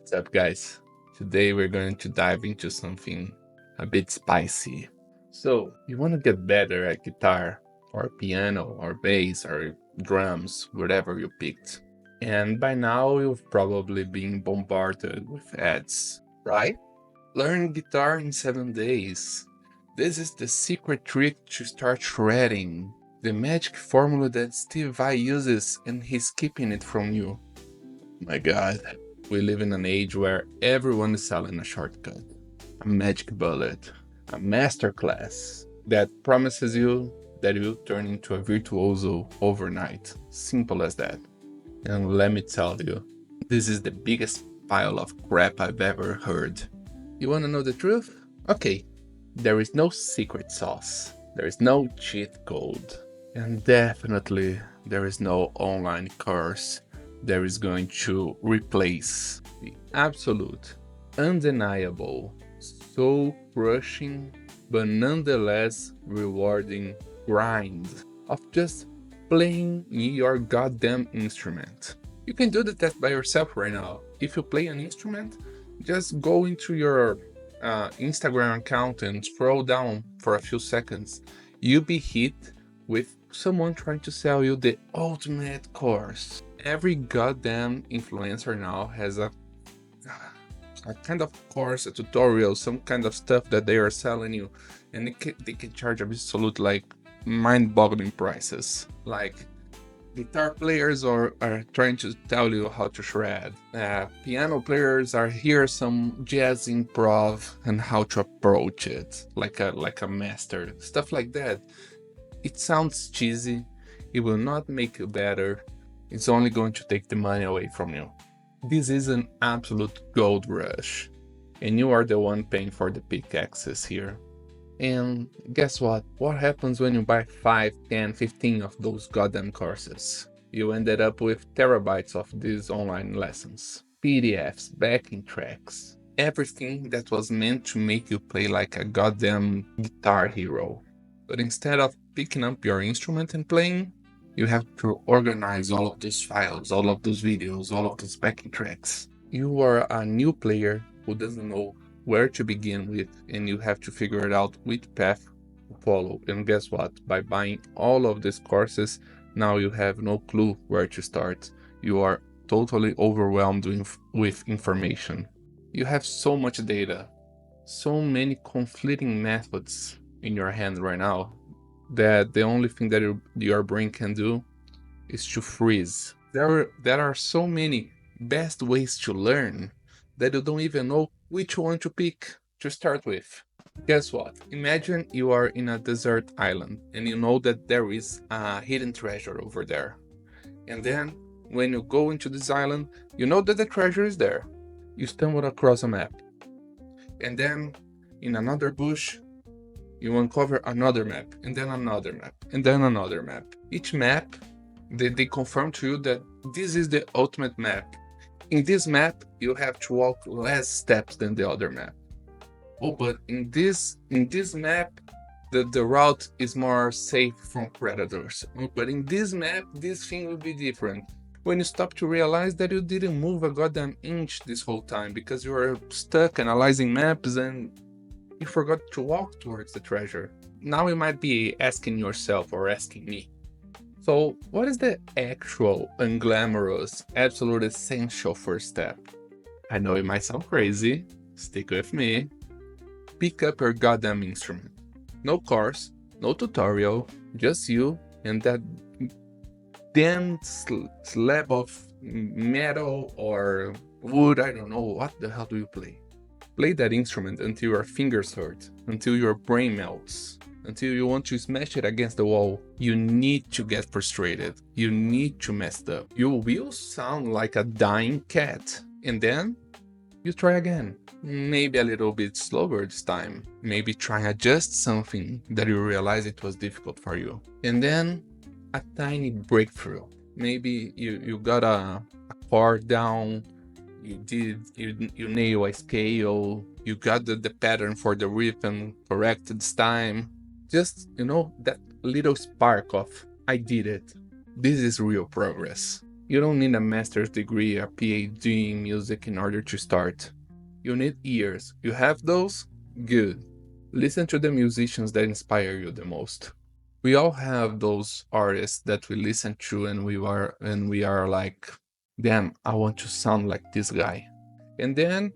What's up, guys? Today we're going to dive into something a bit spicy. So, you want to get better at guitar, or piano, or bass, or drums, whatever you picked. And by now, you've probably been bombarded with ads, right? Learn guitar in 7 days. This is the secret trick to start shredding. The magic formula that Steve Vai uses, and he's keeping it from you. My god. We live in an age where everyone is selling a shortcut, a magic bullet, a masterclass that promises you that you'll turn into a virtuoso overnight. Simple as that. And let me tell you, this is the biggest pile of crap I've ever heard. You wanna know the truth? Okay, there is no secret sauce, there is no cheat code, and definitely there is no online course that is going to replace the absolute, undeniable, soul crushing, but nonetheless rewarding grind of just playing your goddamn instrument. You can do the test by yourself right now. If you play an instrument, just go into your Instagram account and scroll down for a few seconds. You'll be hit with someone trying to sell you the ultimate course. Every goddamn influencer now has a kind of course, a tutorial, some kind of stuff that they are selling you, and they can charge absolute like mind-boggling prices. Like guitar players are trying to tell you how to shred. Piano players are here some jazz improv and how to approach it like a master. Stuff like that. It sounds cheesy. It will not make you better. It's only going to take the money away from you. This is an absolute gold rush, and you are the one paying for the pickaxes here. And guess what? What happens when you buy 5, 10, 15 of those goddamn courses? You ended up with terabytes of these online lessons, PDFs, backing tracks, everything that was meant to make you play like a goddamn guitar hero. But instead of picking up your instrument and playing, you have to organize all of those files, all of those videos, all of those backing tracks. You are a new player who doesn't know where to begin with, and you have to figure it out which path to follow. And guess what? By buying all of these courses, now you have no clue where to start. You are totally overwhelmed with information. You have so much data, so many conflicting methods in your hand right now, that the only thing that your brain can do is to freeze. There are so many best ways to learn that you don't even know which one to pick to start with. Guess what? Imagine you are in a desert island and you know that there is a hidden treasure over there. And then when you go into this island, you know that the treasure is there. You stumble across a map. And then in another bush, you uncover another map, and then another map, and then another map. Each map, they confirm to you that this is the ultimate map. In this map, you have to walk less steps than the other map. Oh, but in this map, the route is more safe from predators. Oh, but in this map, this thing will be different. When you stop to realize that you didn't move a goddamn inch this whole time because you were stuck analyzing maps and you forgot to walk towards the treasure. Now you might be asking yourself or asking me, so what is the actual unglamorous, absolute essential first step? I know it might sound crazy, stick with me. Pick up your goddamn instrument. No course, no tutorial, just you and that damn slab of metal or wood, I don't know, what the hell do you play? Play that instrument until your fingers hurt, until your brain melts, until you want to smash it against the wall. You need to get frustrated. You need to mess up. You will sound like a dying cat. And then you try again. Maybe a little bit slower this time. Maybe try adjust something that you realize it was difficult for you. And then a tiny breakthrough. Maybe you got a chord down, you nail a scale, you got the pattern for the rhythm correct this time. Just, that little spark of, I did it. This is real progress. You don't need a master's degree, a PhD in music in order to start. You need ears. You have those? Good. Listen to the musicians that inspire you the most. We all have those artists that we listen to and we are like, damn, I want to sound like this guy. And then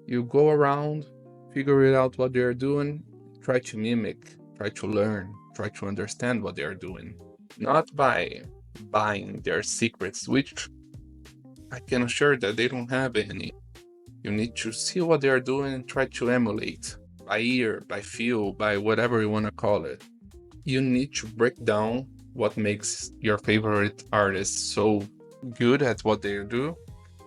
you go around, figure it out what they're doing, try to mimic, try to learn, try to understand what they're doing. Not by buying their secrets, which I can assure that they don't have any. You need to see what they're doing and try to emulate by ear, by feel, by whatever you want to call it. You need to break down what makes your favorite artist so good at what they do,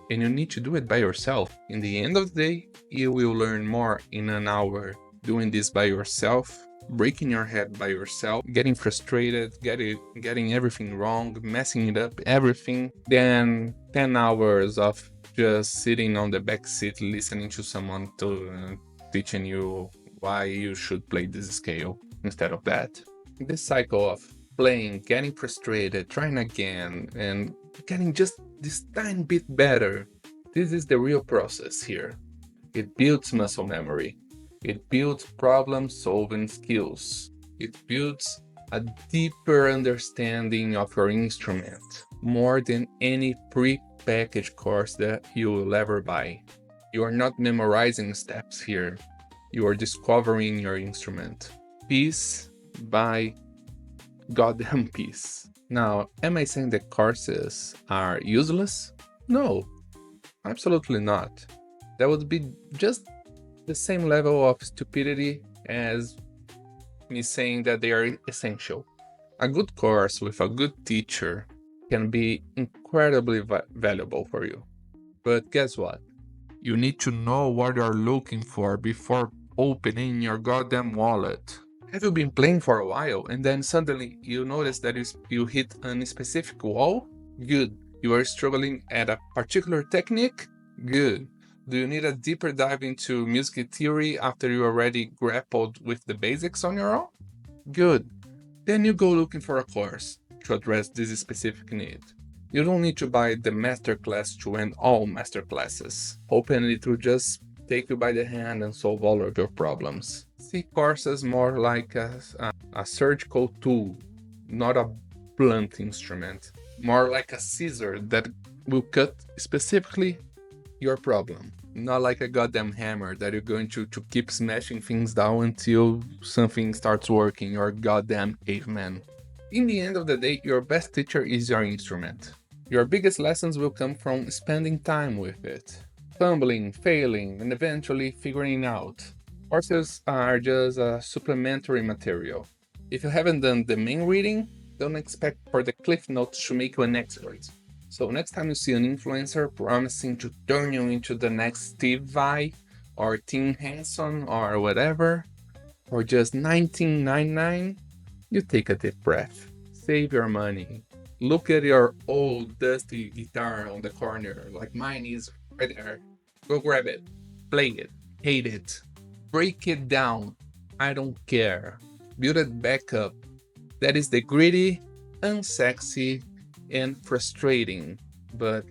and you need to do it by yourself. In the end of the day, you will learn more in an hour doing this by yourself, breaking your head by yourself, getting frustrated, getting everything wrong, messing it up, everything, than 10 hours of just sitting on the back seat listening to someone teaching you why you should play this scale instead of that. This cycle of playing, getting frustrated, trying again, and getting just this tiny bit better, this is the real process here. It builds muscle memory. It builds problem-solving skills. It builds a deeper understanding of your instrument, more than any pre-packaged course that you will ever buy. You are not memorizing steps here. You are discovering your instrument. Piece by goddamn piece. Now, am I saying that courses are useless? No, absolutely not. That would be just the same level of stupidity as me saying that they are essential. A good course with a good teacher can be incredibly valuable for you. But guess what? You need to know what you're looking for before opening your goddamn wallet. Have you been playing for a while and then suddenly you notice that you hit a specific wall? Good. You are struggling at a particular technique? Good. Do you need a deeper dive into music theory after you already grappled with the basics on your own? Good. Then you go looking for a course to address this specific need. You don't need to buy the masterclass to end all masterclasses, hoping it will just take you by the hand and solve all of your problems. See courses more like a surgical tool, not a blunt instrument. More like a scissor that will cut specifically your problem. Not like a goddamn hammer that you're going to keep smashing things down until something starts working, you're a goddamn caveman. In the end of the day, your best teacher is your instrument. Your biggest lessons will come from spending time with it. Fumbling, failing, and eventually figuring out. Courses are just a supplementary material. If you haven't done the main reading, don't expect for the cliff notes to make you an expert. So next time you see an influencer promising to turn you into the next Steve Vai or Tim Henson or whatever, or just 1999, you take a deep breath, save your money, look at your old dusty guitar on the corner like mine is right there, go grab it, play it, hate it, break it down, I don't care, build it back up. That is the gritty, unsexy, and frustrating, but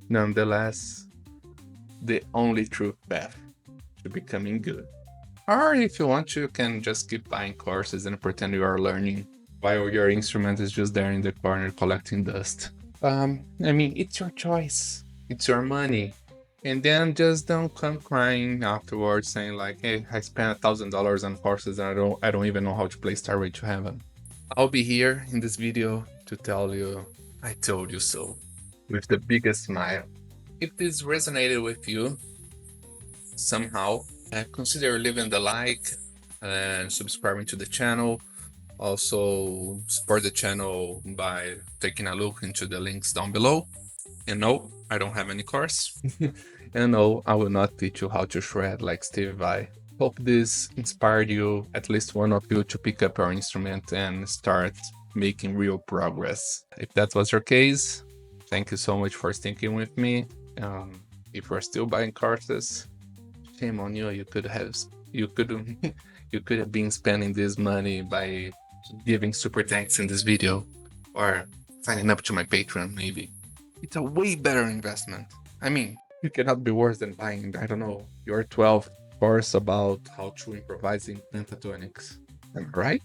nonetheless, the only true path to becoming good. Or if you want to, you can just keep buying courses and pretend you are learning while your instrument is just there in the corner collecting dust. It's your choice. It's your money. And then just don't come crying afterwards saying like, hey, I spent $1,000 on courses and I don't even know how to play Starway to Heaven. I'll be here in this video to tell you, I told you so, with the biggest smile. If this resonated with you somehow, consider leaving the like and subscribing to the channel. Also support the channel by taking a look into the links down below. And no, I don't have any course. And no, I will not teach you how to shred like Steve Vai. Hope this inspired you, at least one of you, to pick up your instrument and start making real progress. If that was your case, thank you so much for sticking with me. If you're still buying courses, shame on you. You could have been spending this money by giving super thanks in this video, or signing up to my Patreon, maybe. It's a way better investment. I mean, it cannot be worse than buying, I don't know, your 12th course about how to improvise in pentatonics. Am I right?